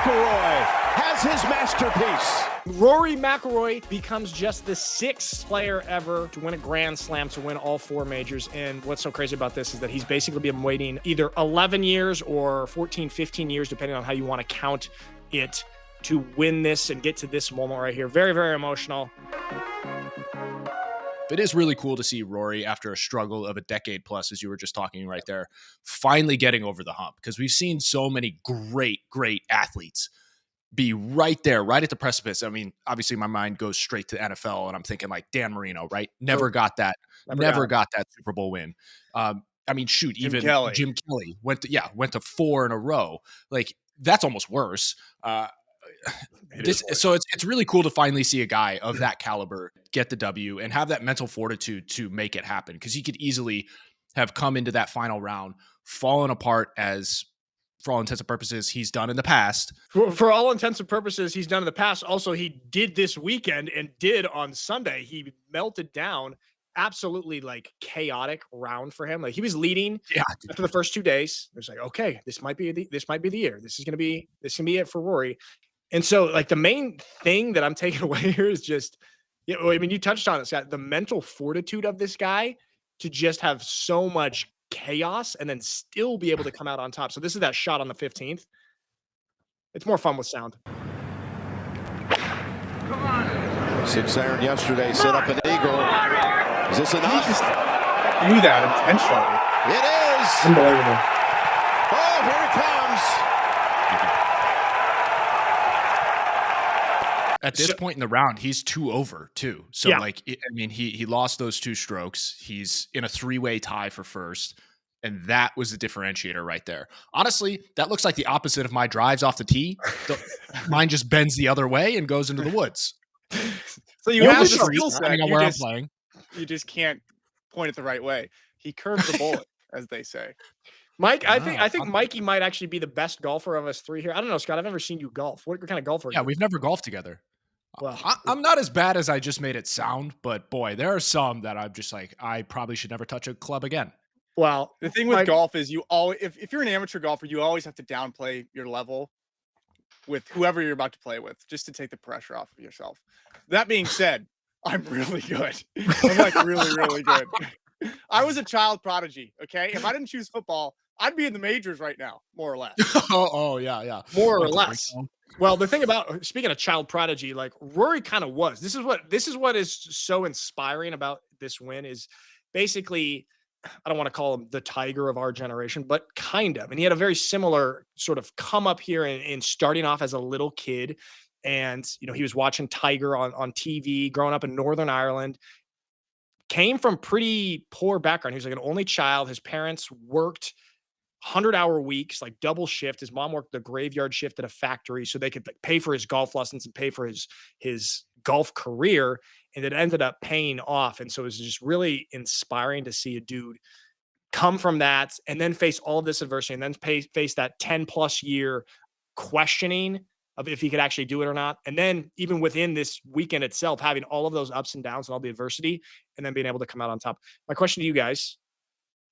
McIlroy has his masterpiece. Rory McIlroy becomes just the 6th player ever to win a Grand Slam, to win all 4 majors. And what's so crazy about this is that he's basically been waiting either 11 years or 14, 15 years, depending on how you want to count it, to win this and get to this moment right here. Very, very emotional. It is really cool to see Rory, after a struggle of a decade plus, as you were just talking right there, finally getting over the hump, because we've seen so many great athletes be right there, right at the precipice. I mean, obviously my mind goes straight to the NFL, and I'm thinking like Dan Marino, right? Never got that Super Bowl win. I mean, shoot, even Jim Kelly went to 4 in a row. Like, that's almost worse. So it's really cool to finally see a guy of that caliber get the W and have that mental fortitude to make it happen, because he could easily have come into that final round, fallen apart, as for all intents and purposes he's done in the past. For all intents and purposes he's done in the past. Also, he did this weekend and did on Sunday. He melted down. Absolutely like chaotic round for him. Like, he was leading after the first 2 days. It was like, okay, this might be the year. This is gonna be it for Rory. And so, like, the main thing that I'm taking away here is just, I mean, you touched on it, Scott, the mental fortitude of this guy to just have so much chaos and then still be able to come out on top. So this is that shot on the 15th. It's more fun with sound. Come on. 6 iron yesterday, set up an eagle. Is this enough? Do that intentionally. It is. Unbelievable. Oh, here it comes. At this point in the round, he's 2 over too. So he lost those 2 strokes. He's in a 3-way tie for first. And that was the differentiator right there. Honestly, that looks like the opposite of my drives off the tee. Mine just bends the other way and goes into the woods. So you have the skill set. I'm playing. You just can't point it the right way. He curves the bullet, as they say. Mike, I think Mikey might actually be the best golfer of us 3 here. I don't know, Scott. I've never seen you golf. What kind of golfer are you? Yeah, we've never golfed together. Well, I'm not as bad as I just made it sound, but boy, there are some that I'm just like, I probably should never touch a club again. Well, the thing with golf is you always, if you're an amateur golfer, you always have to downplay your level with whoever you're about to play with, just to take the pressure off of yourself. That being said, I'm really good. I'm like really good. I was a child prodigy. Okay. If I didn't choose football, I'd be in the majors right now, more or less. Yeah. More or less. Well, the thing about, speaking of child prodigy, like Rory kind of was. This is what is so inspiring about this win is basically, I don't want to call him the Tiger of our generation, but kind of. And he had a very similar sort of come up here in starting off as a little kid. And, he was watching Tiger on TV, growing up in Northern Ireland, came from pretty poor background. He was like an only child. His parents worked 100-hour weeks, like double shift. His mom worked the graveyard shift at a factory so they could pay for his golf lessons and pay for his golf career. And it ended up paying off. And so it was just really inspiring to see a dude come from that and then face all of this adversity and then face that 10+ year questioning of if he could actually do it or not. And then even within this weekend itself, having all of those ups and downs and all the adversity and then being able to come out on top. My question to you guys,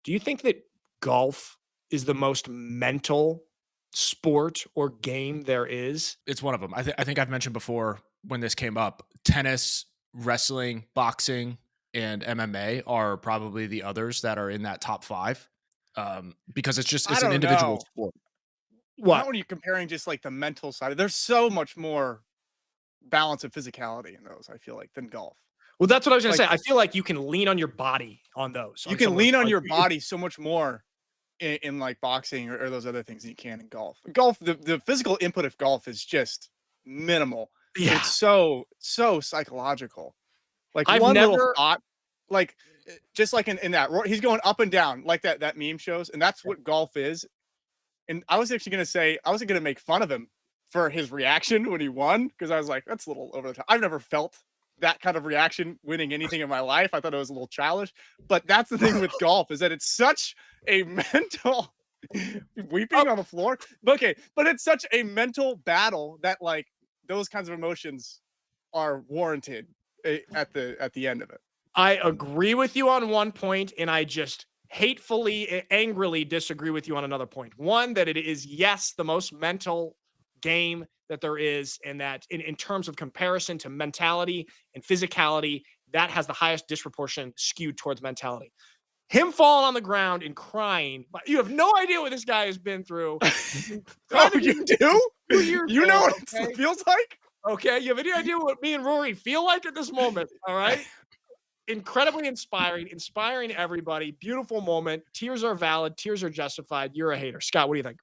do you think that golf is the most mental sport or game there is? It's one of them. I think I've mentioned before when this came up, tennis, wrestling, boxing, and MMA are probably the others that are in that top 5 because it's an individual sport. Not when you're comparing just like the mental side. There's so much more balance of physicality in those, I feel like, than golf. Well, that's what I was going to say. I feel like you can lean on your body on those. You can lean on your body so much more in like boxing or those other things than you can in golf. Golf, the physical input of golf is just minimal. Yeah. It's so psychological. Like I've one never little thought, like just like in that, he's going up and down like that meme shows. And that's what golf is. And I was actually going to say, I wasn't going to make fun of him for his reaction when he won. Cause I was like, that's a little over the top. I've never felt that kind of reaction winning anything in my life. I thought it was a little childish, but that's the thing with golf is that it's such a mental weeping on the floor. Okay. But it's such a mental battle that like those kinds of emotions are warranted at the end of it. I agree with you on one point, and I just angrily disagree with you on another point. One, that it is, yes, the most mental game that there is, and that in terms of comparison to mentality and physicality, that has the highest disproportion skewed towards mentality. Him falling on the ground and crying, but you have no idea what this guy has been through. Oh, you do? 2 years You know old, what it feels like? Okay, you have any idea what me and Rory feel like at this moment? All right. Incredibly inspiring everybody. Beautiful moment. Tears are valid. Tears are justified. You're a hater. Scott, what do you think?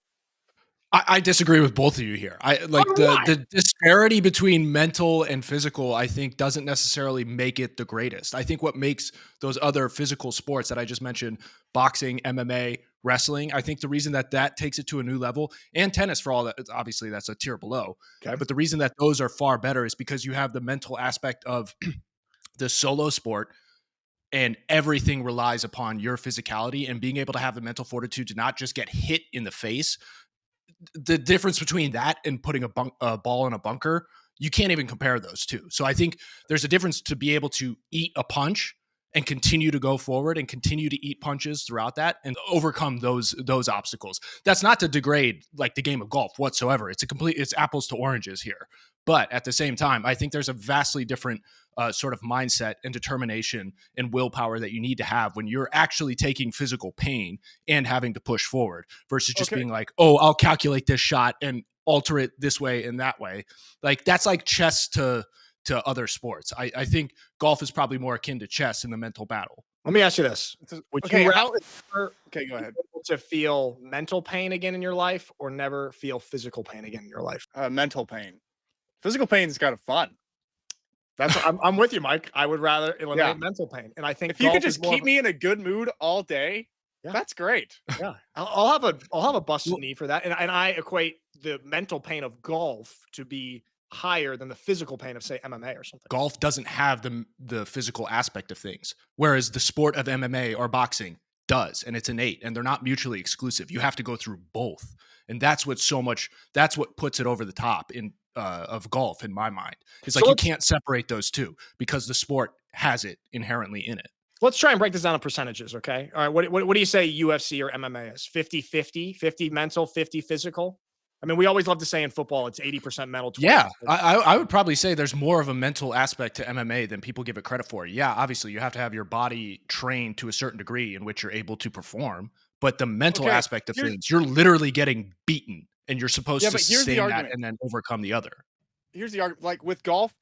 I disagree with both of you here. I like the disparity between mental and physical, I think, doesn't necessarily make it the greatest. I think what makes those other physical sports that I just mentioned, boxing, MMA, wrestling, I think the reason that takes it to a new level, and tennis for all that, obviously that's a tier below. Okay. But the reason that those are far better is because you have the mental aspect of the solo sport, and everything relies upon your physicality and being able to have the mental fortitude to not just get hit in the face. The difference between that and putting a ball in a bunker, you can't even compare those two. So I think there's a difference to be able to eat a punch and continue to go forward and continue to eat punches throughout that and overcome those obstacles. That's not to degrade like the game of golf whatsoever. It's apples to oranges here. But at the same time, I think there's a vastly different sort of mindset and determination and willpower that you need to have when you're actually taking physical pain and having to push forward versus just being like, oh, I'll calculate this shot and alter it this way and that way. Like that's like chess to other sports. I think golf is probably more akin to chess in the mental battle. Let me ask you this. Would Okay, you how- rather Okay, go ahead. to feel mental pain again in your life or never feel physical pain again in your life? Mental pain. Physical pain is kind of fun. That's I'm with you, Mike. I would rather eliminate Yeah. mental pain. And I think If you could golf is just more keep of me in a good mood all day, Yeah. that's great. Yeah, I'll have a busted knee for that, and I equate the mental pain of golf to be higher than the physical pain of, say, MMA or something. Golf doesn't have the physical aspect of things, whereas the sport of MMA or boxing does, and it's innate, and they're not mutually exclusive. You have to go through both, and that's what puts it over the top in of golf in my mind. It's So like you let's- can't separate those two because the sport has it inherently in it. Let's try and break this down in percentages, okay? All right, what do you say UFC or MMA is? 50-50, 50 mental, 50 physical? I mean, we always love to say in football it's 80% mental. 20% Yeah, physical. I would probably say there's more of a mental aspect to MMA than people give it credit for. Yeah, obviously you have to have your body trained to a certain degree in which you're able to perform, but the mental Okay, aspect of here's- things, you're literally getting beaten and you're supposed Yeah, to but here's the sustain that argument. and then overcome the other. Here's the argument. Like with golf,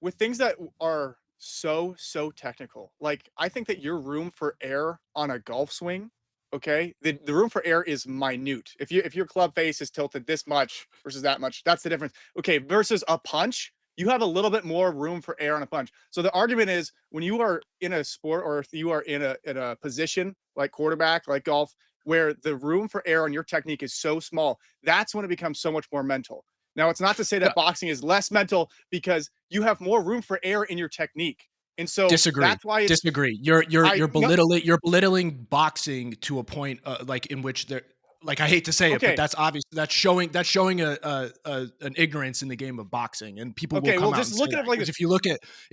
with things that are so technical, like I think that your room for error on a golf swing, okay, the room for error is minute. If your club face is tilted this much versus that much, that's the difference. Okay, versus a punch, you have a little bit more room for error on a punch. So the argument is when you are in a sport or if you are in a position like quarterback, like golf, where the room for error on your technique is so small, that's when it becomes so much more mental. Now, it's not to say that boxing is less mental because you have more room for error in your technique. And so Disagree. that's why it's Disagree. You're belittling boxing to a point like in which there, like I hate to say it, Okay. but that's obvious. That's showing an ignorance in the game of boxing, and people Okay, will come well, out just and look say at it that. like 'Cause this. if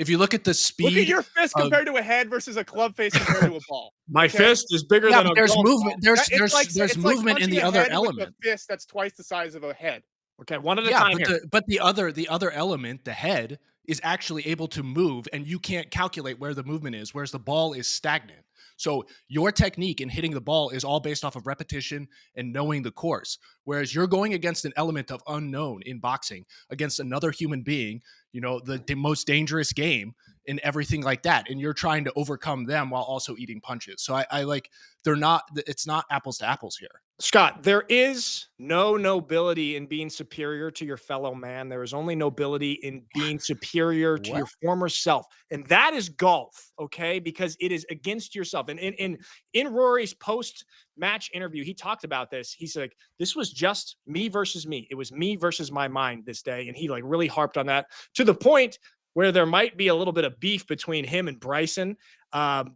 you look at the speed, look at your fist of- compared to a head versus a club face compared to a ball. My Okay. fist is bigger yeah, than but a there's golf movement. ball. There's It's like movement in punching the a other head with element. a fist that's twice the size of a head. Okay, one at a Yeah, time here. but the other element, the head, is actually able to move, and you can't calculate where the movement is, whereas the ball is stagnant. So your technique in hitting the ball is all based off of repetition and knowing the course. Whereas you're going against an element of unknown in boxing against another human being, you know, the most dangerous game and everything like that. And you're trying to overcome them while also eating punches. So I like, it's not apples to apples here. Scott, there is no nobility in being superior to your fellow man. There is only nobility in being superior to your former self. And that is golf, okay? Because it is against yourself. And in Rory's post-match interview, he talked about this. He's like, this was just me versus me. It was me versus my mind this day. And he like really harped on that to the point where there might be a little bit of beef between him and Bryson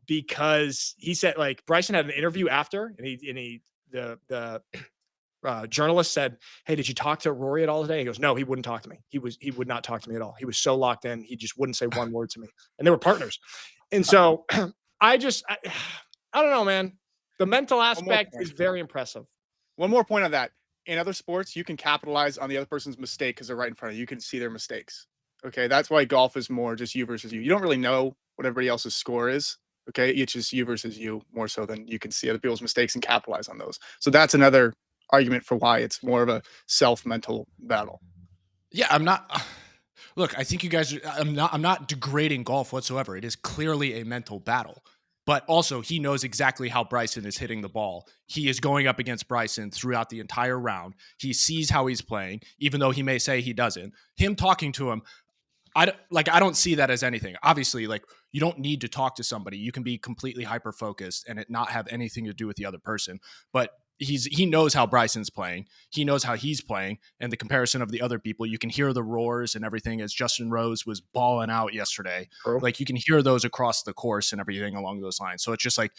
because he said like Bryson had an interview after and the journalist said, "Hey, did you talk to Rory at all today?" He goes, "No, he wouldn't talk to me. He would not talk to me at all. He was so locked in. He just wouldn't say one word to me." And they were partners. And so I don't know, man. The mental aspect is very impressive. One more point on that. in other sports, you can capitalize on the other person's mistake because they're right in front of you. You can see their mistakes. Okay. That's why golf is more just you versus you. You don't really know what everybody else's score is. Okay. It's just you versus you more so than you can see other people's mistakes and capitalize on those. So that's another argument for why it's more of a self-mental battle. Yeah, I'm not. Look, I think you guys. I'm not degrading golf whatsoever. It is clearly a mental battle. But also, he knows exactly how Bryson is hitting the ball. He is going up against Bryson throughout the entire round. He sees how he's playing, even though he may say he doesn't. Him talking to him, I don't see that as anything. Obviously, like, you don't need to talk to somebody. You can be completely hyper focused and it not have anything to do with the other person. But he knows how Bryson's playing. He knows how he's playing, and the comparison of the other people. You can hear the roars and everything as Justin Rose was balling out yesterday. True. Like, you can hear those across the course and everything along those lines. So it's just like,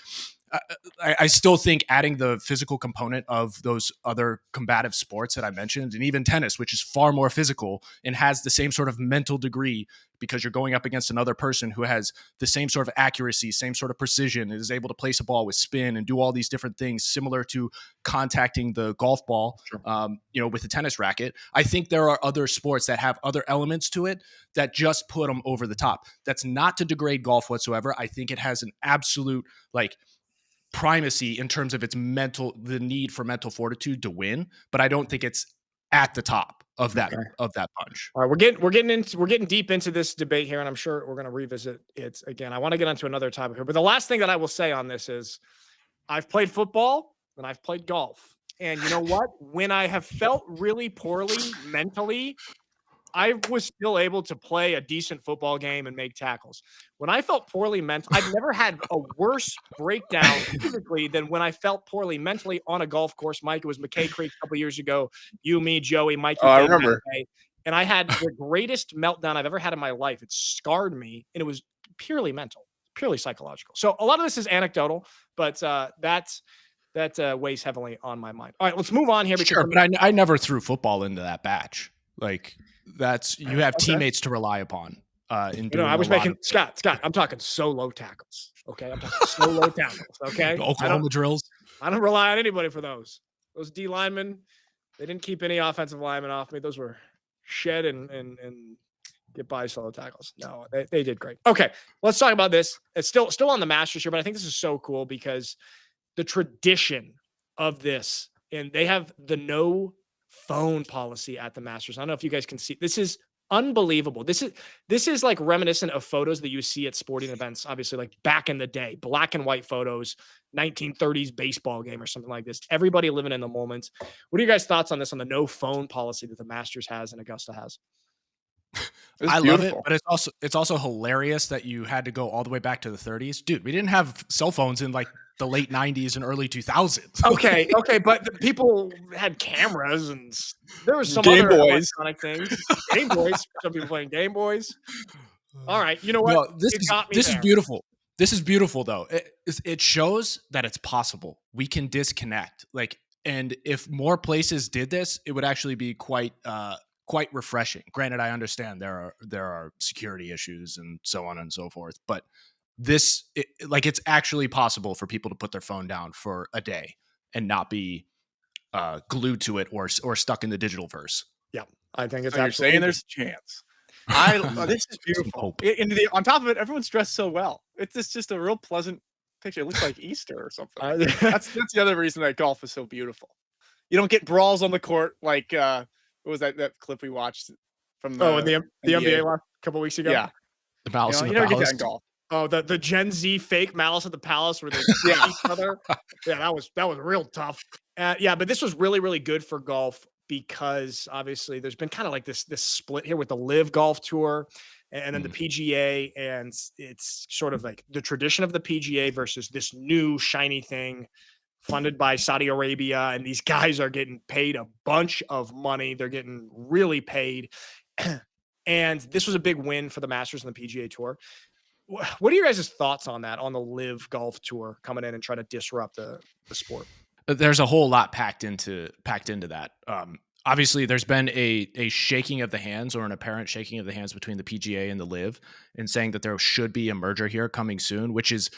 I still think adding the physical component of those other combative sports that I mentioned, and even tennis, which is far more physical and has the same sort of mental degree, because you're going up against another person who has the same sort of accuracy, same sort of precision, and is able to place a ball with spin and do all these different things similar to contacting the golf ball, with the tennis racket. I think there are other sports that have other elements to it that just put them over the top. That's not to degrade golf whatsoever. I think it has an absolute, like, primacy in terms of the need for mental fortitude to win, but I don't think it's at the top of that punch. All right, we're getting deep into this debate here, and I'm sure we're going to revisit it again. I want to get onto another topic here, but the last thing that I will say on this is, I've played football and I've played golf, and you know what? When I have felt really poorly mentally, I was still able to play a decent football game and make tackles. When I felt poorly mentally, I've never had a worse breakdown physically than when I felt poorly mentally on a golf course. Mike, it was McKay Creek a couple years ago. You, me, Joey, Mike. Oh, I remember. And I had the greatest meltdown I've ever had in my life. It scarred me, and it was purely mental, purely psychological. So a lot of this is anecdotal, but that weighs heavily on my mind. All right, let's move on here. Sure, but I never threw football into that batch. Like, you have teammates to rely upon. I was making Scott. I'm talking solo tackles. Okay, I'm talking solo tackles. Okay, Oklahoma drills. I don't rely on anybody for those. Those D linemen, they didn't keep any offensive linemen off me. Those were shed and get by solo tackles. No, they did great. Okay, let's talk about this. It's still on the Masters here, but I think this is so cool because the tradition of this, and they have the no phone policy at the Masters. I don't know if you guys can see. This is unbelievable. This is like reminiscent of photos that you see at sporting events, obviously, like back in the day, black and white photos, 1930s baseball game or something like this. Everybody living in the moment. What are you guys' thoughts on this, on the no phone policy that the Masters has and Augusta has? I love it, but it's also hilarious that you had to go all the way back to the 30s. Dude, we didn't have cell phones in like the late 90s and early 2000s. Okay, but the people had cameras and there was some Game other Boys. electronic things. Game Boys, some people playing Game Boys. All right, you know what? No, this is beautiful. This is beautiful, though. It shows that it's possible. We can disconnect. And if more places did this, it would actually be quite refreshing. Granted, I understand there are security issues and so on and so forth, but it's actually possible for people to put their phone down for a day and not be glued to it or stuck in the digital verse. Yeah, I think it's. So you're saying there's a chance. This is beautiful. On top of it, everyone's dressed so well. It's just a real pleasant picture. It looks like Easter or something. That's the other reason that golf is so beautiful. You don't get brawls on the court like what was that clip we watched from the NBA a couple weeks ago? Yeah, the Malice in the never Palace. get that in golf. Oh, the Gen Z fake Malice at the Palace where they each other. Yeah, that was real tough. But this was really, really good for golf because obviously there's been kind of like this split here with the Live Golf Tour and then the PGA, and it's sort of like the tradition of the PGA versus this new shiny thing funded by Saudi Arabia, and these guys are getting paid a bunch of money. They're getting really paid. And this was a big win for the Masters and the PGA Tour. What are your guys' thoughts on that, on the Live Golf Tour coming in and trying to disrupt the sport? There's a whole lot packed into that. Obviously, there's been a shaking of the hands, or an apparent shaking of the hands between the PGA and the Live, and saying that there should be a merger here coming soon, which is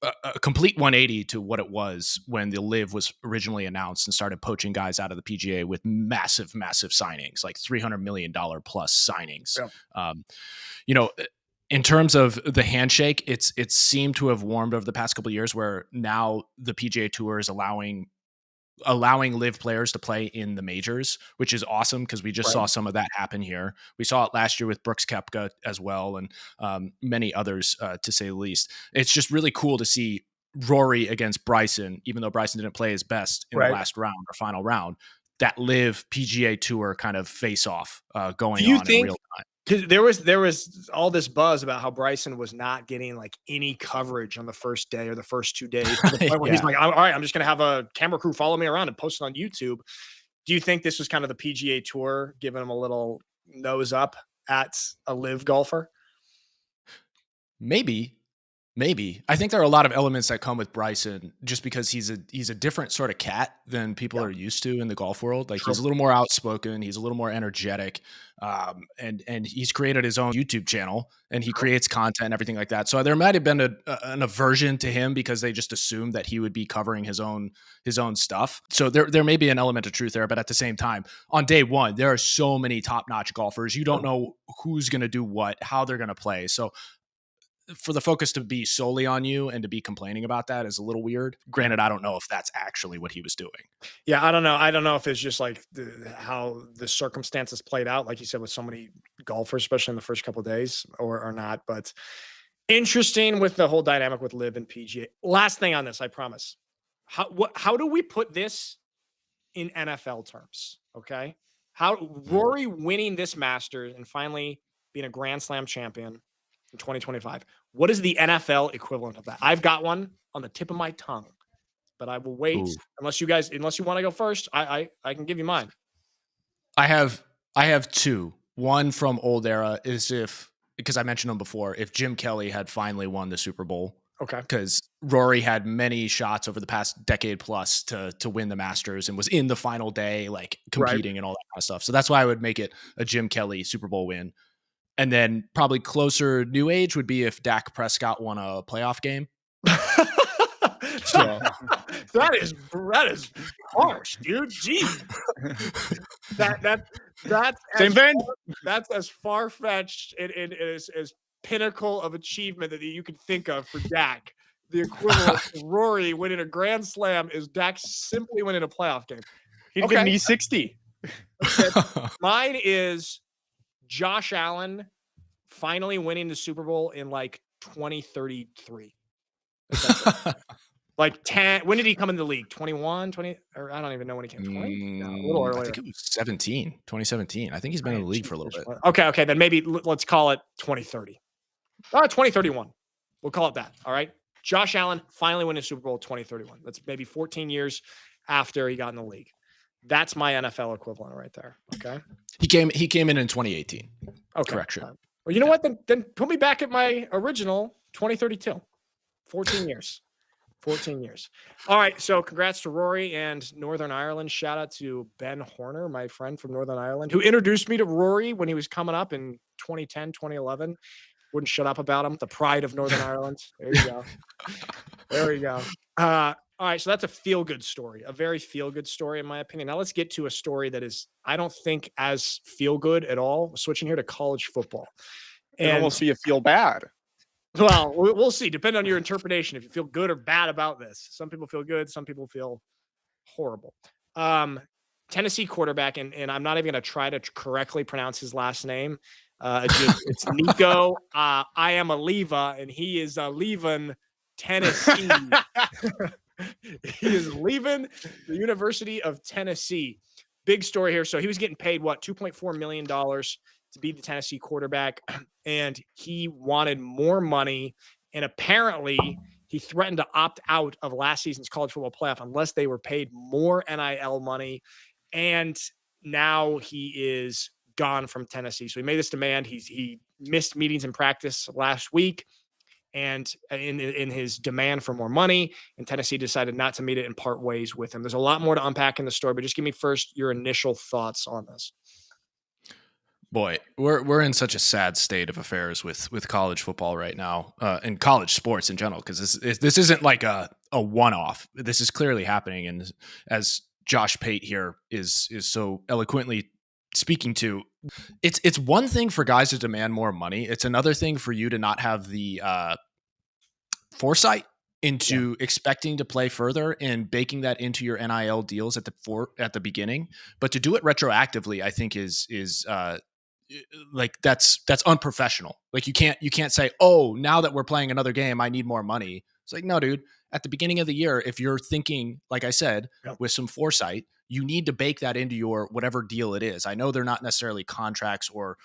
a complete 180 to what it was when the Live was originally announced and started poaching guys out of the PGA with massive signings, like $300 million plus signings. Yeah. In terms of the handshake, it's seemed to have warmed over the past couple of years, where now the PGA Tour is allowing Live players to play in the majors, which is awesome because we just saw some of that happen here. We saw it last year with Brooks Koepka as well, and many others, to say the least. It's just really cool to see Rory against Bryson, even though Bryson didn't play his best in the last round or final round. That Live PGA Tour kind of face off going on in real time. Because there was all this buzz about how Bryson was not getting like any coverage on the first day or the first 2 days. To the point where he's like, all right, I'm just going to have a camera crew follow me around and post it on YouTube. Do you think this was kind of the PGA Tour giving him a little nose up at a Live golfer? Maybe. I think there are a lot of elements that come with Bryson just because he's a different sort of cat than people are used to in the golf world. Like he's a little more outspoken, he's a little more energetic, and he's created his own YouTube channel and he creates content and everything like that. So there might have been an aversion to him because they just assumed that he would be covering his own stuff. So there may be an element of truth there, but at the same time, on day one, there are so many top-notch golfers. You don't know who's going to do what, how they're going to play. So for the focus to be solely on you and to be complaining about that is a little weird. Granted, I don't know if that's actually what he was doing. Yeah, I don't know. I don't know if it's just like how the circumstances played out, like you said, with so many golfers, especially in the first couple of days, or not. But interesting with the whole dynamic with Live and PGA. Last thing on this, I promise. How do we put this in NFL terms? Okay, how Rory winning this Masters and finally being a Grand Slam champion in 2025. What is the NFL equivalent of that? I've got one on the tip of my tongue, but I will wait unless you want to go first. I can give you mine. I have two. One from old era is because I mentioned them before, if Jim Kelly had finally won the Super Bowl. Okay. Because Rory had many shots over the past decade plus to win the Masters and was in the final day, like competing and all that kind of stuff. So that's why I would make it a Jim Kelly Super Bowl win. And then probably closer new age would be if Dak Prescott won a playoff game. So that is harsh, dude. Jeez. That's same vein. That's as far-fetched and as pinnacle of achievement that you could think of for Dak. The equivalent of Rory winning a Grand Slam is Dak simply winning a playoff game. He'd get an E60. Okay. Mine is Josh Allen finally winning the Super Bowl in like 2033. Like 10. When did he come in the league? 21, 20, or I don't even know when he came. 20? No, a little earlier. I think it was 2017. I think he's been in the league for a little bit. Okay. Then maybe let's call it 2030. 2031. We'll call it that. All right. Josh Allen finally winning Super Bowl 2031. That's maybe 14 years after he got in the league. That's my NFL equivalent right there. Okay. He came in 2018. Okay. Correction. Well, you know what? Then put me back at my original 2032. 14 years. 14 years. All right. So congrats to Rory and Northern Ireland. Shout out to Ben Horner, my friend from Northern Ireland, who introduced me to Rory when he was coming up in 2010, 2011. Wouldn't shut up about him. The pride of Northern Ireland. There you go. There we go. All right. So that's a feel-good story, a very feel-good story, in my opinion. Now let's get to a story that is, I don't think, as feel-good at all. Switching here to college football. And almost be a feel bad. Well, we'll see. Depending on your interpretation, if you feel good or bad about this. Some people feel good. Some people feel horrible. Tennessee quarterback, and I'm not even going to try to correctly pronounce his last name. It's Nico Iamaleava, and he is leaving Tennessee. He is leaving the University of Tennessee. Big story here. So he was getting paid, $2.4 million to be the Tennessee quarterback, and he wanted more money. And apparently he threatened to opt out of last season's college football playoff unless they were paid more NIL money. And now he is gone from Tennessee. So he made this demand. He missed meetings in practice last week, and in his demand for more money, and Tennessee decided not to meet it and part ways with him. There's a lot more to unpack in the story, but just give me first your initial thoughts on this. Boy, we're in such a sad state of affairs with college football right now, and college sports in general, because this isn't like a one-off. This is clearly happening, and as Josh Pate here is so eloquently speaking to, it's one thing for guys to demand more money. It's another thing for you to not have the foresight into expecting to play further and baking that into your NIL deals at the beginning, but to do it retroactively, I think is like that's unprofessional. Like you can't say, oh, now that we're playing another game, I need more money. It's like, no, dude, at the beginning of the year, if you're thinking, like I said, with some foresight, you need to bake that into your whatever deal it is. I know they're not necessarily contracts or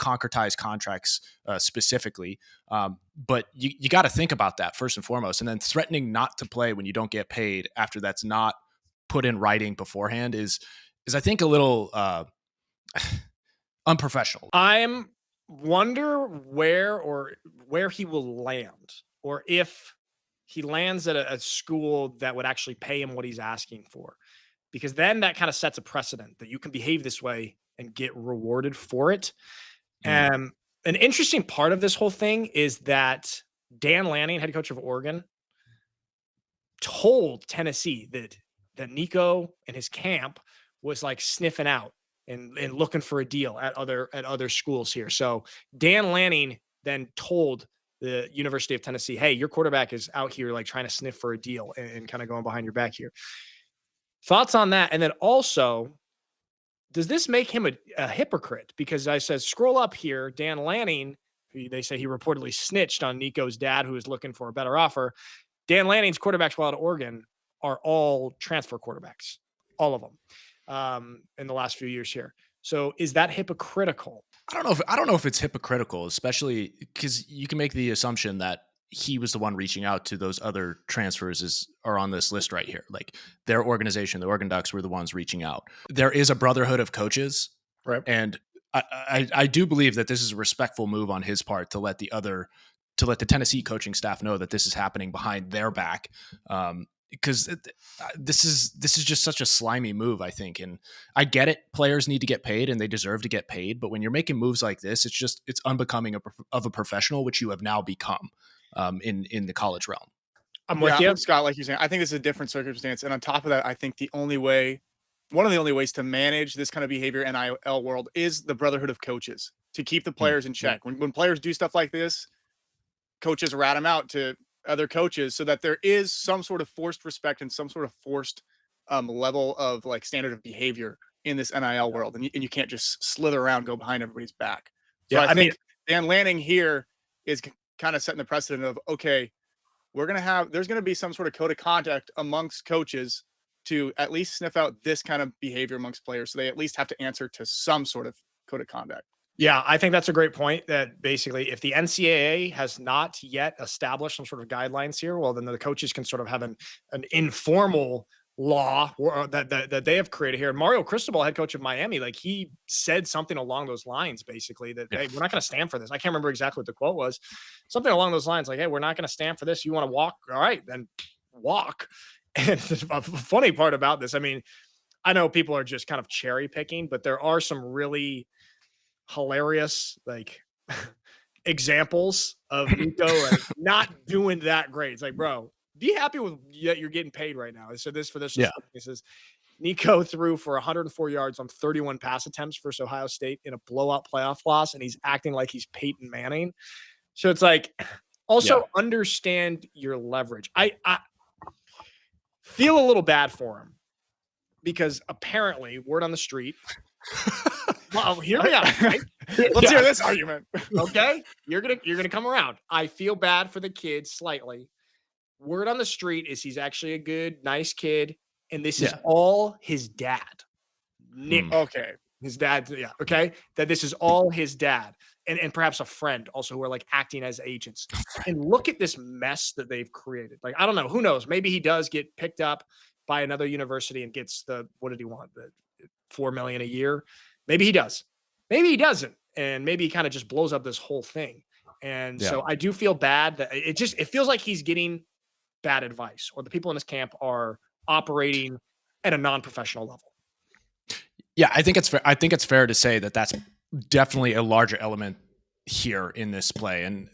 concretized contracts specifically, but you got to think about that first and foremost. And then threatening not to play when you don't get paid after that's not put in writing beforehand is I think a little unprofessional. I'm wonder where he will land, or if he lands at a school that would actually pay him what he's asking for, because then that kind of sets a precedent that you can behave this way and get rewarded for it. An interesting part of this whole thing is that Dan Lanning, head coach of Oregon, told Tennessee that Nico and his camp was like sniffing out and looking for a deal at other schools here. So Dan Lanning then told the University of Tennessee, hey, your quarterback is out here like trying to sniff for a deal and kind of going behind your back here. Thoughts on that? And then also, does this make him a hypocrite? Because I said, scroll up here, Dan Lanning, they say he reportedly snitched on Nico's dad, who is looking for a better offer. Dan Lanning's quarterbacks while at Oregon are all transfer quarterbacks, all of them. In the last few years here. So is that hypocritical? I don't know if it's hypocritical, especially because you can make the assumption that he was the one reaching out to those other transfers are on this list right here. Like their organization, the Oregon Ducks, were the ones reaching out. There is a brotherhood of coaches, right? And I do believe that this is a respectful move on his part to let the Tennessee coaching staff know that this is happening behind their back. Because this is just such a slimy move, I think. And I get it. Players need to get paid and they deserve to get paid. But when you're making moves like this, it's unbecoming of a professional, which you have now become in the college realm. I'm with you, Scott. Like you're saying, I think this is a different circumstance. And on top of that, I think one of the only ways to manage this kind of behavior in NIL world is the brotherhood of coaches to keep the players in check. When players do stuff like this, coaches rat them out to other coaches so that there is some sort of forced respect and some sort of forced level of like standard of behavior in this NIL world. And you can't just slither around, go behind everybody's back. So I think Dan Lanning here is kind of setting the precedent of, okay, there's going to be some sort of code of conduct amongst coaches to at least sniff out this kind of behavior amongst players. So they at least have to answer to some sort of code of conduct. Yeah, I think that's a great point, that basically if the NCAA has not yet established some sort of guidelines here, well, then the coaches can sort of have an informal law that they have created here. Mario Cristobal, head coach of Miami, like he said something along those lines, basically that, hey, we're not going to stand for this. I can't remember exactly what the quote was. Something along those lines, like, hey, we're not going to stand for this. You want to walk? All right, then walk. And the funny part about this, I mean, I know people are just kind of cherry picking, but there are some really hilarious like examples of Nico like not doing that great. It's like, bro, be happy with that you're getting paid right now. So this says Nico threw for 104 yards on 31 pass attempts versus Ohio State in a blowout playoff loss, and he's acting like he's Peyton Manning. So it's like, also understand your leverage. I feel a little bad for him because apparently, word on the street. Well, hear me out. Right? Let's hear this argument. Okay, you're gonna come around. I feel bad for the kid slightly. Word on the street is he's actually a good, nice kid, and this is all his dad. Nick. Okay, his dad. Yeah. Okay, that this is all his dad, and perhaps a friend also who are like acting as agents. And look at this mess that they've created. Like, I don't know. Who knows? Maybe he does get picked up by another university and gets what did he want? The $4 million a year. Maybe he does. Maybe he doesn't. And maybe he kind of just blows up this whole thing. And so I do feel bad that it feels like he's getting bad advice, or the people in his camp are operating at a non-professional level. Yeah, I think it's fair. I think it's fair to say that that's definitely a larger element here in this play. And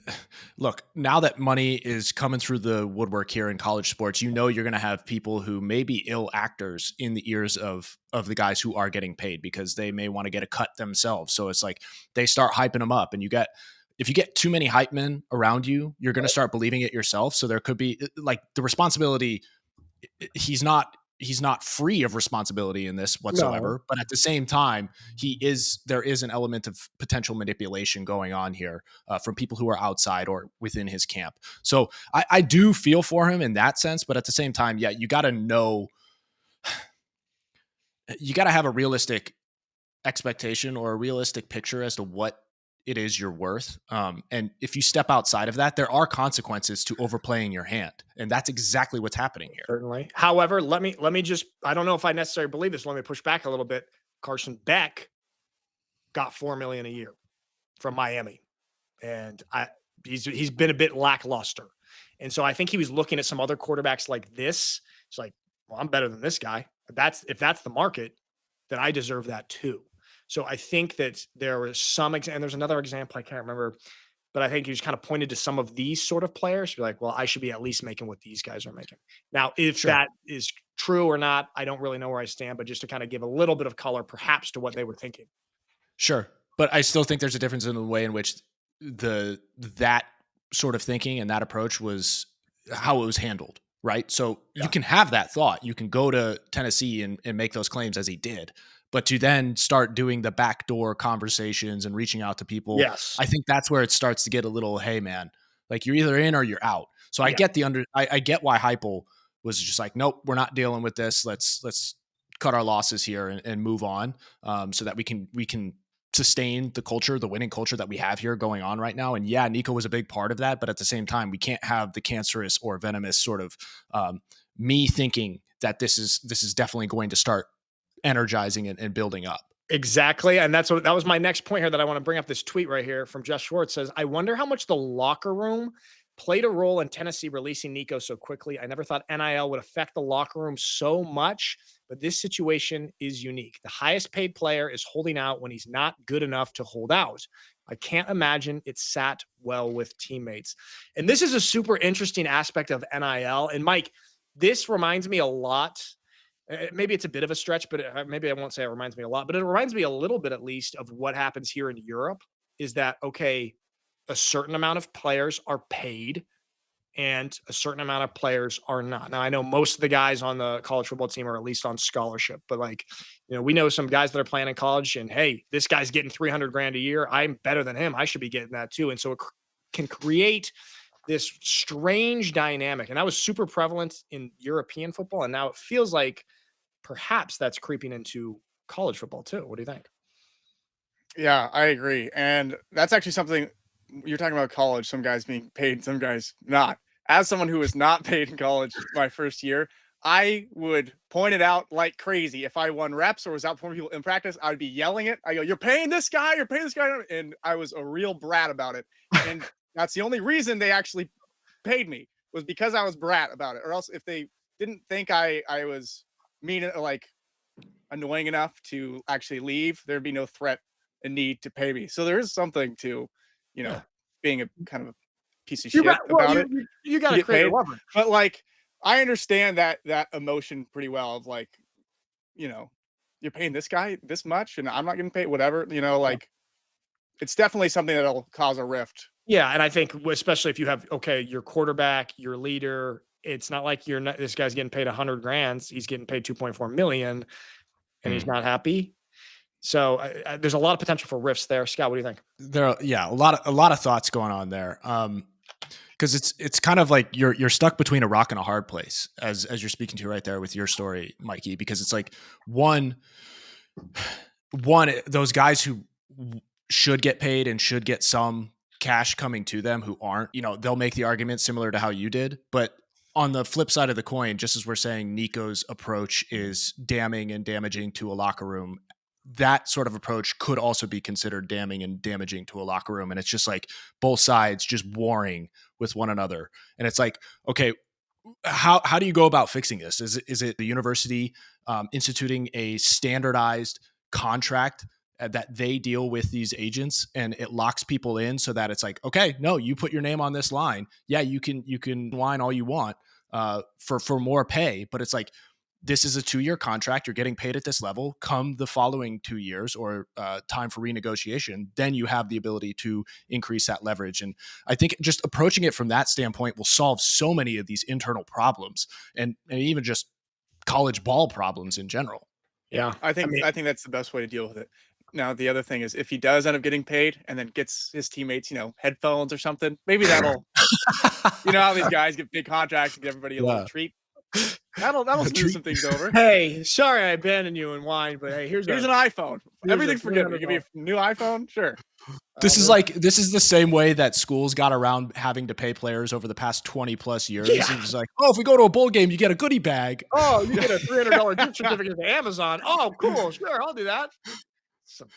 look, now that money is coming through the woodwork here in college sports, you know you're going to have people who may be ill actors in the ears of the guys who are getting paid because they may want to get a cut themselves. So it's like they start hyping them up, and if you get too many hype men around you, you're going to start believing it yourself. So there could be like the responsibility. He's not free of responsibility in this whatsoever, but at the same time, there is an element of potential manipulation going on here from people who are outside or within his camp. So I do feel for him in that sense, but at the same time, yeah, you got to know, you got to have a realistic expectation or a realistic picture as to what it is you're worth. And if you step outside of that, there are consequences to overplaying your hand. And that's exactly what's happening here. Certainly. However, let me just, I don't know if I necessarily believe this. Let me push back a little bit. Carson Beck got $4 million a year from Miami. And he's been a bit lackluster. And so I think he was looking at some other quarterbacks like this. It's like, well, I'm better than this guy. If that's the market, then I deserve that too. So I think that there was and there's another example, I can't remember, but I think he was kind of pointed to some of these sort of players. Be like, well, I should be at least making what these guys are making. Now, if that is true or not, I don't really know where I stand, but just to kind of give a little bit of color perhaps to what they were thinking. Sure. But I still think there's a difference in the way in which that sort of thinking and that approach was how it was handled. Right. So you can have that thought. You can go to Tennessee and make those claims as he did. But to then start doing the backdoor conversations and reaching out to people, I think that's where it starts to get a little, hey man, like you're either in or you're out. So I get I get why Heupel was just like, nope, we're not dealing with this. Let's cut our losses here and move on, so that we can sustain the culture, the winning culture that we have here going on right now. And yeah, Nico was a big part of that, but at the same time, we can't have the cancerous or venomous sort of me thinking that this is definitely going to start energizing and building up. Exactly. And that was my next point here that I want to bring up. This tweet right here from Jess Schwartz says, I wonder how much the locker room played a role in Tennessee releasing Nico so quickly. I never thought NIL would affect the locker room so much, but this situation is unique. The highest paid player is holding out when he's not good enough to hold out. I can't imagine it sat well with teammates. And this is a super interesting aspect of NIL. And Mike, this reminds me a lot. Maybe it's a bit of a stretch, but maybe I won't say it reminds me a lot, but it reminds me a little bit, at least, of what happens here in Europe. Is that, okay, a certain amount of players are paid and a certain amount of players are not. Now, I know most of the guys on the college football team are at least on scholarship, but we know some guys that are playing in college and, hey, this guy's getting $300,000 a year. I'm better than him. I should be getting that too. And so it can create this strange dynamic. And that was super prevalent in European football. And now it feels like perhaps that's creeping into college football too. What do you think? Yeah, I agree. And that's actually something you're talking about college, some guys being paid, some guys not. As someone who was not paid in college my first year, I would point it out like crazy. If I won reps or was outperforming people in practice, I would be yelling it. I go, you're paying this guy, you're paying this guy. And I was a real brat about it. And that's the only reason they actually paid me, was because I was brat about it. Or else if they didn't think I was mean, like annoying enough to actually leave, there'd be no threat and need to pay me. So there is something to, being a kind of a piece of shit about it. You got to create a leverage. But I understand that emotion pretty well of you're paying this guy this much and I'm not getting paid, whatever, it's definitely something that'll cause a rift. Yeah. And I think especially if you have, your quarterback, your leader, it's not like this guy's getting paid $100,000. He's getting paid 2.4 million and he's not happy. So there's a lot of potential for rifts there. Scott, what do you think? A lot of thoughts going on there. Because it's kind of like you're stuck between a rock and a hard place as you're speaking to right there with your story, Mikey, because it's like one, those guys who should get paid and should get some cash coming to them who aren't, they'll make the argument similar to how you did. But on the flip side of the coin, just as we're saying, Nico's approach is damning and damaging to a locker room. That sort of approach could also be considered damning and damaging to a locker room. And it's just like both sides just warring with one another. And it's like, okay, how do you go about fixing this? Is it the university instituting a standardized contract that they deal with these agents, and it locks people in so that it's like, okay, no, you put your name on this line. Yeah, you can whine all you want for more pay, but it's like, this is a 2-year contract. You're getting paid at this level. Come the following 2 years or time for renegotiation, then you have the ability to increase that leverage. And I think just approaching it from that standpoint will solve so many of these internal problems and even just college ball problems in general. Yeah. I think that's the best way to deal with it. Now, the other thing is, if he does end up getting paid and then gets his teammates, headphones or something, maybe that'll, how these guys get big contracts and give everybody a little treat. That'll smooth some things over. Hey, sorry I abandoned you in wine, but hey, here's an iPhone. Everything's forgiven. Give me a new iPhone, sure. This is the same way that schools got around having to pay players over the past 20 plus years. Yeah. It's like, oh, if we go to a bowl game, you get a goodie bag. Oh, you get a $300 gift certificate to Amazon. Oh, cool. Sure, I'll do that. Some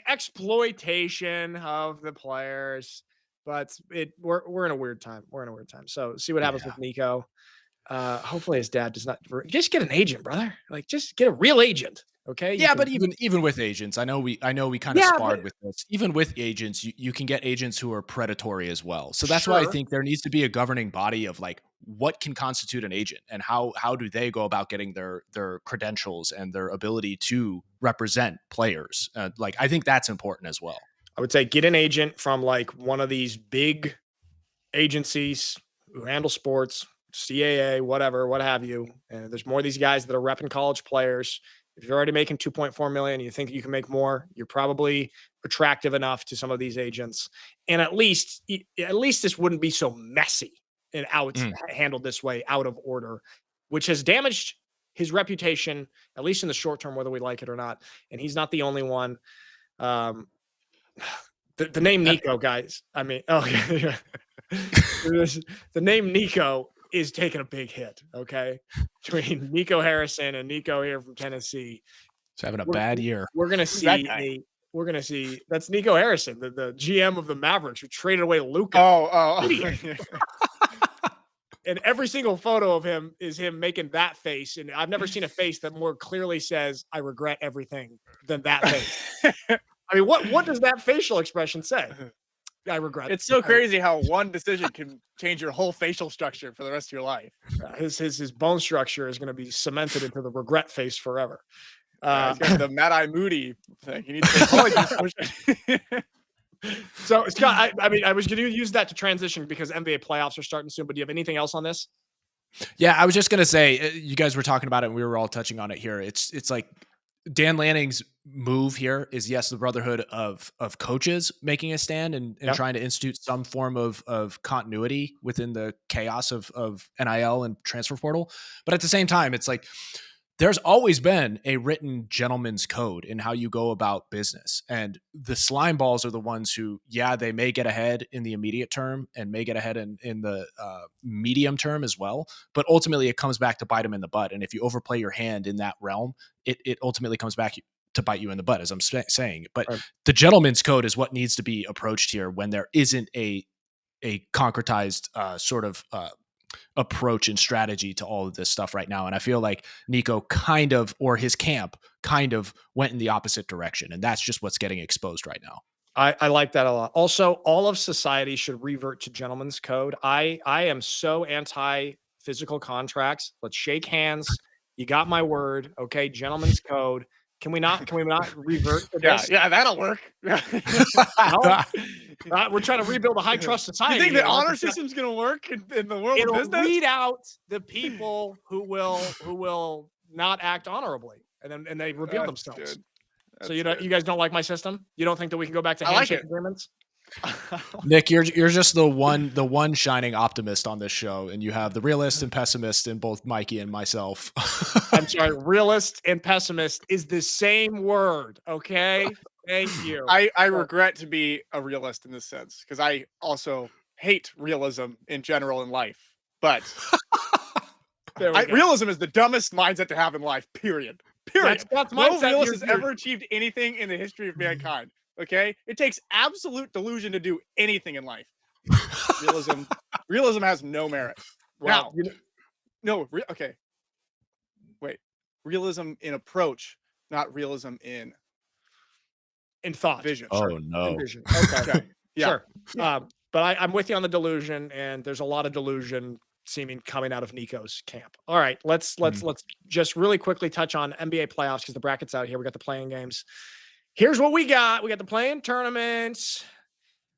exploitation of the players, but we're in a weird time. So see what happens with Nico. Hopefully his dad does not. Just get an agent, brother. Like, just get a real agent. Okay. Yeah, but even with agents, I know we kind of sparred with this. Even with agents, you can get agents who are predatory as well. So that's why I think there needs to be a governing body of like, what can constitute an agent and how do they go about getting their credentials and their ability to represent players. Like, I think that's important as well. I would say get an agent from like one of these big agencies who handle sports, CAA, whatever, what have you. And there's more of these guys that are repping college players. If you're already making 2.4 million, you think you can make more, you're probably attractive enough to some of these agents. And at least this wouldn't be so messy and handled this way, out of order, which has damaged his reputation, at least in the short term, whether we like it or not. And he's not the only one. The name Nico, guys. I mean, the name Nico is taking a big hit, okay? Between Nico Harrison and Nico here from Tennessee. He's having a bad year. We're gonna see that's Nico Harrison, the GM of the Mavericks, who traded away Luka. And every single photo of him is him making that face. And I've never seen a face that more clearly says, I regret everything, than that face. I mean, what does that facial expression say? I regret it. It's so crazy how one decision can change your whole facial structure for the rest of your life. His bone structure is going to be cemented into the regret face forever. He's got the Mad Eye Moody thing. He needs to So, Scott, I was going to use that to transition because NBA playoffs are starting soon, but do you have anything else on this? Yeah, I was just going to say, you guys were talking about it and we were all touching on it here. It's like Dan Lanning's move here is, yes, the brotherhood of coaches making a stand and trying to institute some form of continuity within the chaos of NIL and transfer portal. But at the same time, it's like, there's always been a written gentleman's code in how you go about business. And the slime balls are the ones who, they may get ahead in the immediate term and may get ahead in the medium term as well. But ultimately it comes back to bite them in the butt. And if you overplay your hand in that realm, it ultimately comes back to bite you in the butt, as I'm saying. But the gentleman's code is what needs to be approached here when there isn't a concretized sort of approach and strategy to all of this stuff right now. And I feel like Nico kind of, or his camp kind of, went in the opposite direction. And that's just what's getting exposed right now. I like that a lot. Also, all of society should revert to gentleman's code. I am so anti physical contracts. Let's shake hands. You got my word. Okay. Gentleman's code. Can we not revert to this? Yeah, that'll work. We're trying to rebuild a high trust society. You think the honor system's going to work in the world of business? Weed out the people who will not act honorably, and they reveal themselves. So you guys don't like my system? You don't think that we can go back to handshake agreements? Nick, you're just the one shining optimist on this show, and you have the realist and pessimist in both Mikey and myself. I'm sorry, realist and pessimist is the same word. Okay, thank you. I regret to be a realist in this sense because I also hate realism in general in life. But realism is the dumbest mindset to have in life. Period. That's no realist has ever achieved anything in the history of mankind. Okay, it takes absolute delusion to do anything in life. Realism has no merit. Well, okay. Wait, realism in approach, not realism in In thought. Vision. Oh In no. vision. Okay. Okay. Yeah. Sure. But I'm with you on the delusion, and there's a lot of delusion seeming coming out of Nico's camp. All right, let's just really quickly touch on NBA playoffs because the bracket's out here. We got the playing games. Here's what we got. We got the playing tournaments,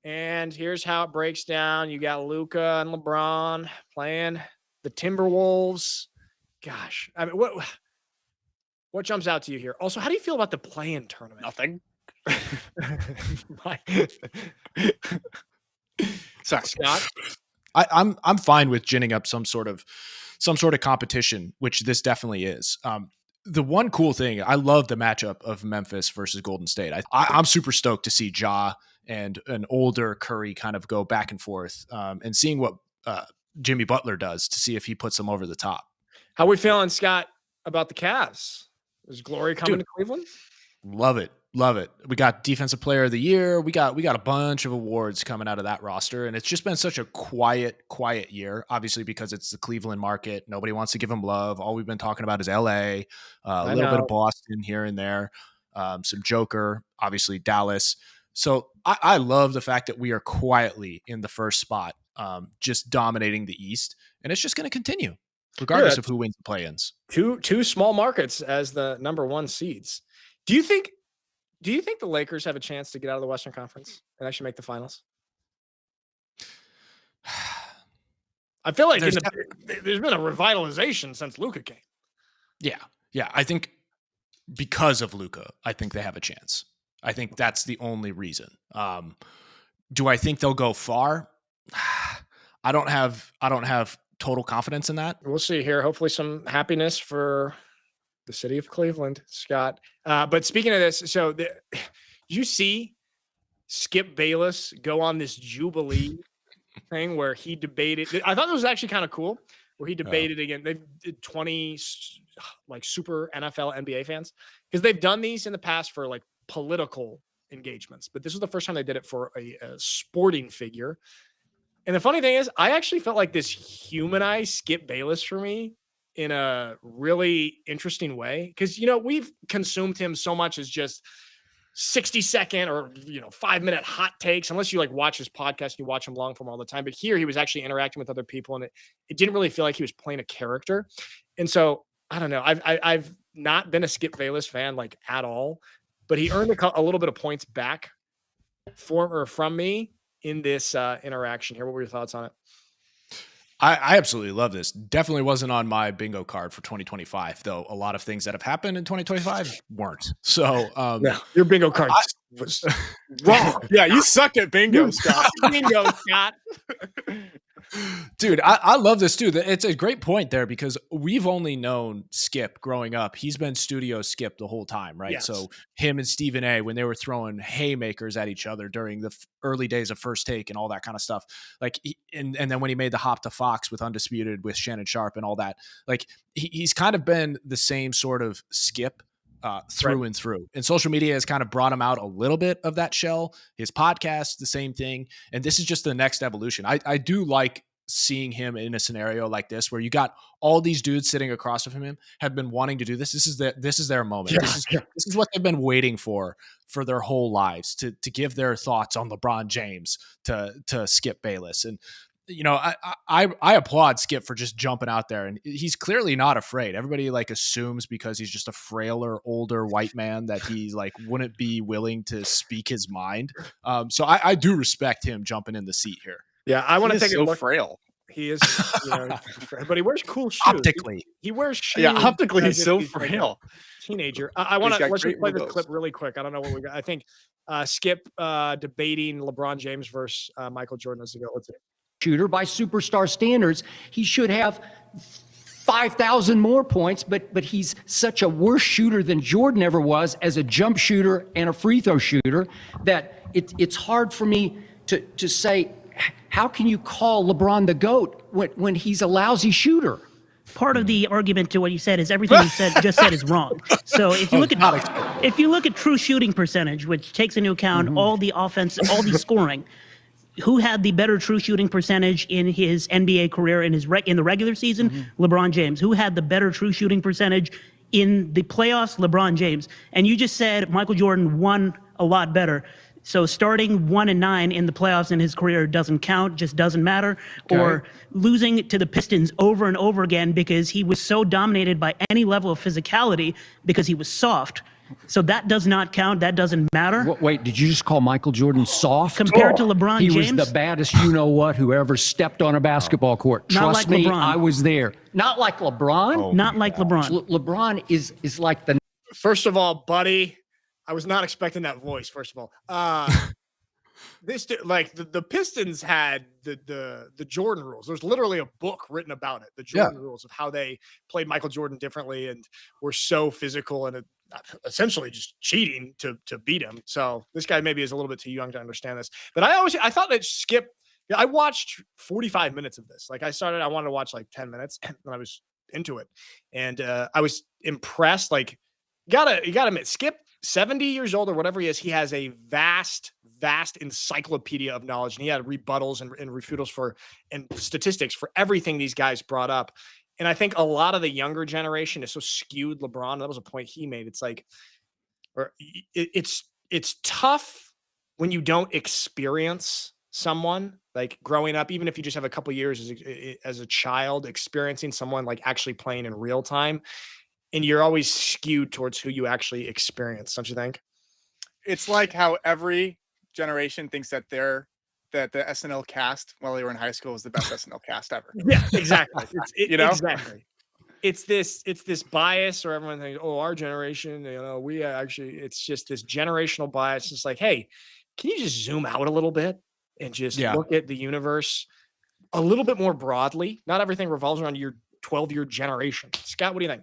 and here's how it breaks down. You got Luka and LeBron playing the Timberwolves. Gosh, I mean, what jumps out to you here? Also, how do you feel about the playing tournament? Nothing. Sorry, Scott. I'm fine with ginning up some sort of competition, which this definitely is. The one cool thing, I love the matchup of Memphis versus Golden State. I'm super stoked to see Ja and an older Curry kind of go back and forth, and seeing what Jimmy Butler does to see if he puts them over the top. How we feeling, Scott, about the Cavs? Is Glory coming to Cleveland? Love it. Love it. We got Defensive Player of the Year. We got a bunch of awards coming out of that roster, and it's just been such a quiet year. Obviously, because it's the Cleveland market, nobody wants to give them love. All we've been talking about is LA, a little bit of Boston here and there, some Joker, obviously Dallas. So I love the fact that we are quietly in the first spot, just dominating the East, and it's just going to continue regardless of who wins the play-ins. Two small markets as the number one seeds. Do you think the Lakers have a chance to get out of the Western Conference and actually make the finals? I feel like there's been a revitalization since Luka came. Yeah. I think because of Luka, I think they have a chance. I think that's the only reason. Do I think they'll go far? I don't have total confidence in that. We'll see here. Hopefully some happiness for the city of Cleveland, Scott. But speaking of this, so you see Skip Bayless go on this Jubilee thing where he debated. I thought it was actually kind of cool where he debated again. They did 20 like super NFL NBA fans because they've done these in the past for like political engagements, but this was the first time they did it for a sporting figure. And the funny thing is, I actually felt like this humanized Skip Bayless for me in a really interesting way. Because, we've consumed him so much as just 60-second or, 5-minute hot takes, unless you like watch his podcast and you watch him long form all the time. But here he was actually interacting with other people, and it didn't really feel like he was playing a character. And so, I don't know. I've not been a Skip Bayless fan like at all, but he earned a little bit of points back from me in this interaction here. What were your thoughts on it? I absolutely love this. Definitely wasn't on my bingo card for 2025, though. A lot of things that have happened in 2025 weren't. So no, your bingo card was wrong. Yeah, you suck at bingo, Scott. Bingo, Scott. Dude, I love this too. It's a great point there because we've only known Skip growing up. He's been Studio Skip the whole time, right? Yes. So him and Stephen A, when they were throwing haymakers at each other during the early days of First Take and all that kind of stuff, like, and then when he made the hop to Fox with Undisputed with Shannon Sharp and all that, like he's kind of been the same sort of Skip through and through. And social media has kind of brought him out a little bit of that shell. His podcast, the same thing. And this is just the next evolution. I do like seeing him in a scenario like this where you got all these dudes sitting across from him have been wanting to do this. This is their moment. Yeah. This is what they've been waiting for their whole lives to give their thoughts on LeBron James to Skip Bayless. And I applaud Skip for just jumping out there, and he's clearly not afraid. Everybody like assumes because he's just a frailer, older white man that he like wouldn't be willing to speak his mind. So I do respect him jumping in the seat here. Yeah, I want to take a look. Frail. He is, but he wears cool shoes. Optically, he wears shoes. Yeah, optically he's so like frail. Teenager. I want to let's just play this logos. clip really quick. I don't know what we got. I think Skip debating LeBron James versus Michael Jordan. Let's go. Let's see. Shooter by superstar standards, he should have 5,000 more points, but he's such a worse shooter than Jordan ever was as a jump shooter and a free throw shooter that it's hard for me to say, how can you call LeBron the GOAT when he's a lousy shooter? Part of the argument to what you said is everything you just said is wrong. So if you look at true shooting percentage, which takes into account all the offense, all the scoring, who had the better true shooting percentage in his NBA career in the regular season? LeBron James. Who had the better true shooting percentage in the playoffs? LeBron James. And you just said Michael Jordan won a lot better. So starting 1-9 in the playoffs in his career doesn't count, just doesn't matter. Okay. Or losing to the Pistons over and over again because he was so dominated by any level of physicality because he was soft. So that does not count. That doesn't matter. Wait, did you just call Michael Jordan soft? Compared to LeBron He James? was the baddest you-know-what who ever stepped on a basketball court. Not Trust like me, LeBron. I was there. Not like LeBron? Not like LeBron. LeBron is like the First of all, buddy, I was not expecting that voice. First of all, the Pistons had the Jordan rules. There's literally a book written about it. The Jordan rules of how they played Michael Jordan differently and were so physical and essentially just cheating to beat him. So this guy maybe is a little bit too young to understand this. But I thought that Skip. I watched 45 minutes of this. Like I wanted to watch like 10 minutes, and I was into it, and I was impressed. Like you gotta admit, Skip, 70 years old or whatever he is, he has a vast encyclopedia of knowledge, and he had rebuttals and refutals and statistics for everything these guys brought up. And I think a lot of the younger generation is so skewed LeBron. That was a point he made. It's like, it's tough when you don't experience someone like growing up, even if you just have a couple years as a child, experiencing someone like actually playing in real time. And you're always skewed towards who you actually experience, don't you think? It's like how every generation thinks that the SNL cast while they were in high school was the best SNL cast ever. Yeah, exactly. Exactly. It's this bias, or everyone thinks, oh, our generation, it's just this generational bias. It's like, hey, can you just zoom out a little bit and just look at the universe a little bit more broadly? Not everything revolves around your 12-year generation. Scott, what do you think?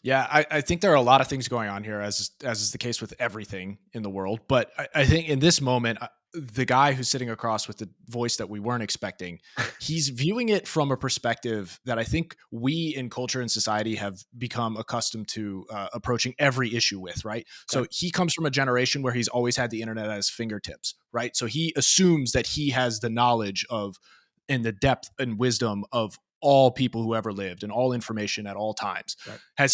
Yeah, I think there are a lot of things going on here, as is the case with everything in the world. But I think in this moment, the guy who's sitting across with the voice that we weren't expecting, he's viewing it from a perspective that I think we in culture and society have become accustomed to approaching every issue with, right? So he comes from a generation where he's always had the internet at his fingertips, right? So he assumes that he has the knowledge of and the depth and wisdom of all people who ever lived and all information at all times. Right. Has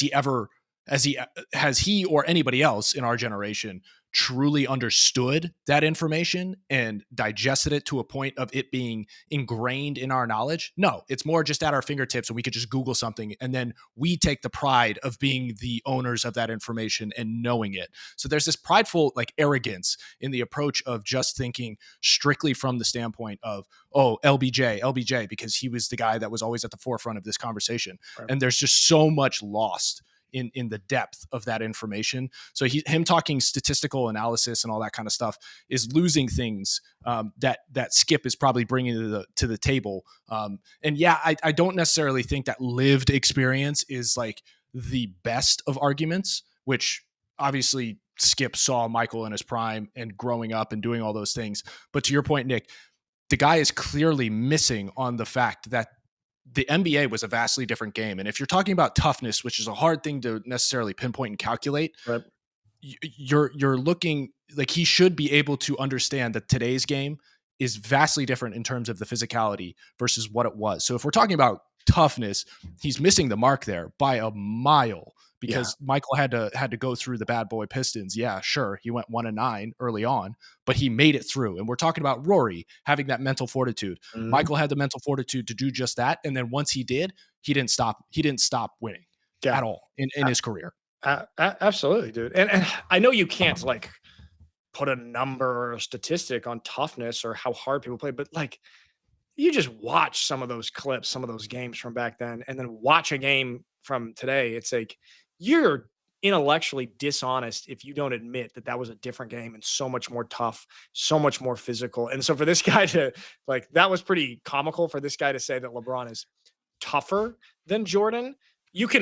he or anybody else in our generation truly understood that information and digested it to a point of it being ingrained in our knowledge? No, it's more just at our fingertips, and we could just Google something, and then we take the pride of being the owners of that information and knowing it. So there's this prideful like arrogance in the approach of just thinking strictly from the standpoint of, oh, LBJ, because he was the guy that was always at the forefront of this conversation. Right. And there's just so much lost in the depth of that information. So him talking statistical analysis and all that kind of stuff is losing things that Skip is probably bringing to the table. And yeah, I don't necessarily think that lived experience is like the best of arguments, which obviously Skip saw Michael in his prime and growing up and doing all those things. But to your point, Nick, the guy is clearly missing on the fact that the NBA was a vastly different game. And if you're talking about toughness, which is a hard thing to necessarily pinpoint and calculate, right, you're looking like he should be able to understand that today's game is vastly different in terms of the physicality versus what it was. So if we're talking about toughness, he's missing the mark there by a mile, because Michael had to go through the bad boy Pistons. Yeah, sure. He went 1-9 early on, but he made it through. And we're talking about Rory having that mental fortitude. Mm-hmm. Michael had the mental fortitude to do just that. And then once he did, he didn't stop winning at all in his career. Absolutely, dude. And I know you can't like put a number or a statistic on toughness or how hard people play, but like you just watch some of those clips, some of those games from back then, and then watch a game from today. It's like, you're intellectually dishonest if you don't admit that was a different game and so much more tough, so much more physical. And so for this guy to like, that was pretty comical for this guy to say that LeBron is tougher than Jordan.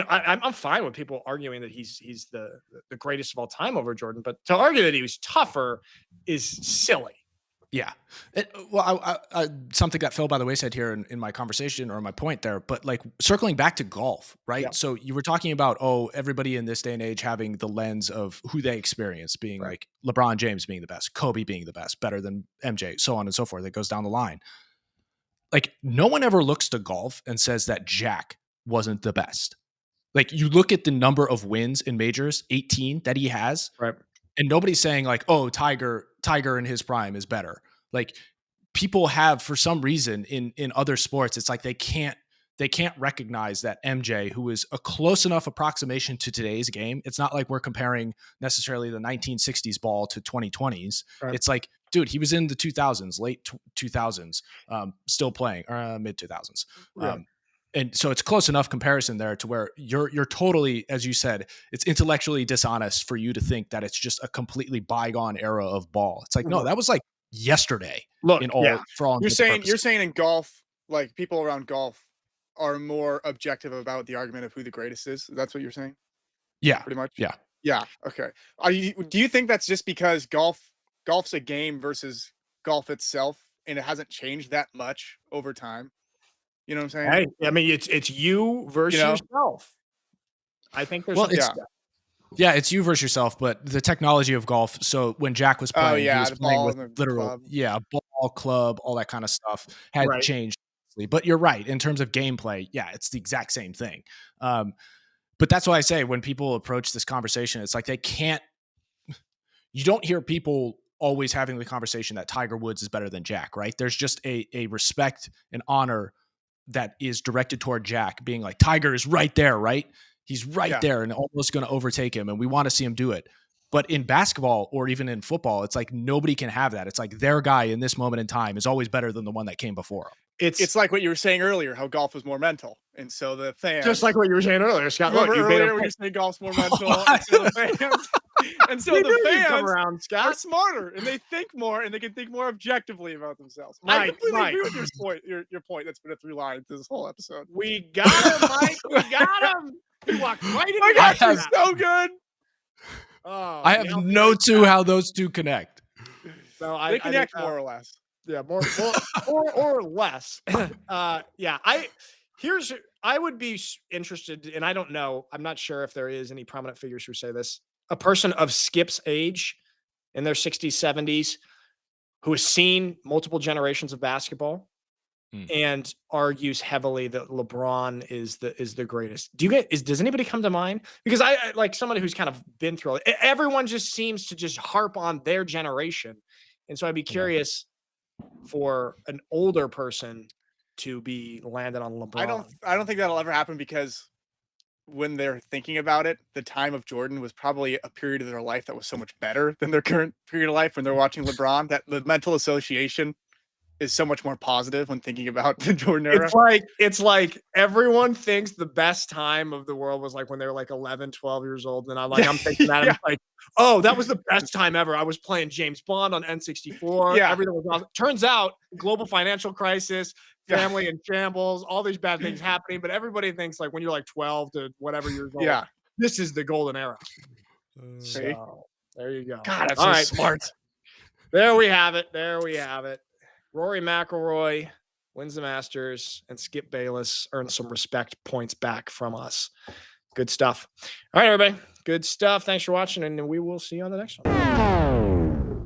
I'm fine with people arguing that he's the greatest of all time over Jordan, but to argue that he was tougher is silly. Yeah. Well, something that fell by the wayside here in my conversation or my point there, but like circling back to golf, right? Yeah. So you were talking about, everybody in this day and age having the lens of who they experience being like LeBron James being the best, Kobe being the best, better than MJ, so on and so forth. It goes down the line. Like no one ever looks to golf and says that Jack wasn't the best. Like you look at the number of wins in majors, 18 that he has. Right. And nobody's saying like, oh, Tiger in his prime is better. Like people have, for some reason in other sports, it's like they can't recognize that MJ, who is a close enough approximation to today's game. It's not like we're comparing necessarily the 1960s ball to 2020s. Right. It's like, dude, he was in the 2000s, late 2000s, still playing, or mid 2000s. Yeah. And so it's close enough comparison there to where you're totally, as you said, it's intellectually dishonest for you to think that it's just a completely bygone era of ball. It's like, no, that was like yesterday. Look, in all, yeah. for all You're intents and saying purposes. in golf, like people around golf are more objective about the argument of who the greatest is. That's what you're saying? Yeah, Pretty much. yeah. Yeah. Okay. Do you think that's just because golf's a game versus golf itself, and it hasn't changed that much over time? You know what I'm saying? Hey, I mean, it's you versus yourself. I think there's It's you versus yourself, but the technology of golf. So when Jack was playing, he was playing with literal, ball, club, all that kind of stuff had changed. But you're right. In terms of gameplay, it's the exact same thing. But that's why I say when people approach this conversation, it's like you don't hear people always having the conversation that Tiger Woods is better than Jack, right? There's just a respect and honor that is directed toward Jack, being like, Tiger is right there, right? He's right there and almost going to overtake him, and we want to see him do it. But in basketball or even in football, it's like nobody can have that. It's like their guy in this moment in time is always better than the one that came before him. It's like what you were saying earlier, how golf was more mental. And so the fans... Just like what you were saying earlier, Scott. Look, you earlier when you said golf's more mental. And so the fans come around, Scott. are smarter, and they think more, and they can think more objectively about themselves. Right, I completely agree with your point. That's been a through line through this whole episode. We got him, Mike. We got him. He walked right into My gosh, he's so good. Oh, I have no clue how those two connect. So they connect more or less. Yeah, more or less. I would be interested, and I don't know. I'm not sure if there is any prominent figures who say this. A person of Skip's age, in their 60s, 70s, who has seen multiple generations of basketball and argues heavily that LeBron is the greatest. Does anybody come to mind? Because I like somebody who's kind of been through it. Everyone just seems to just harp on their generation. And so I'd be curious for an older person to be landed on LeBron. I don't think that'll ever happen, because when they're thinking about it, the time of Jordan was probably a period of their life that was so much better than their current period of life when they're watching LeBron, that the mental association is so much more positive when thinking about the Jordan era. It's like everyone thinks the best time of the world was like when they were like 11, 12 years old. And I'm thinking that I'm like, oh, that was the best time ever. I was playing James Bond on N64. Yeah. Everything was awesome. Turns out global financial crisis, family in shambles, all these bad things happening. But everybody thinks like when you're like 12 to whatever years old, this is the golden era. So there you go. God, that's so smart. There we have it. Rory McIlroy wins the Masters, and Skip Bayless earns some respect points back from us. Good stuff. All right, everybody. Good stuff. Thanks for watching, and we will see you on the next one.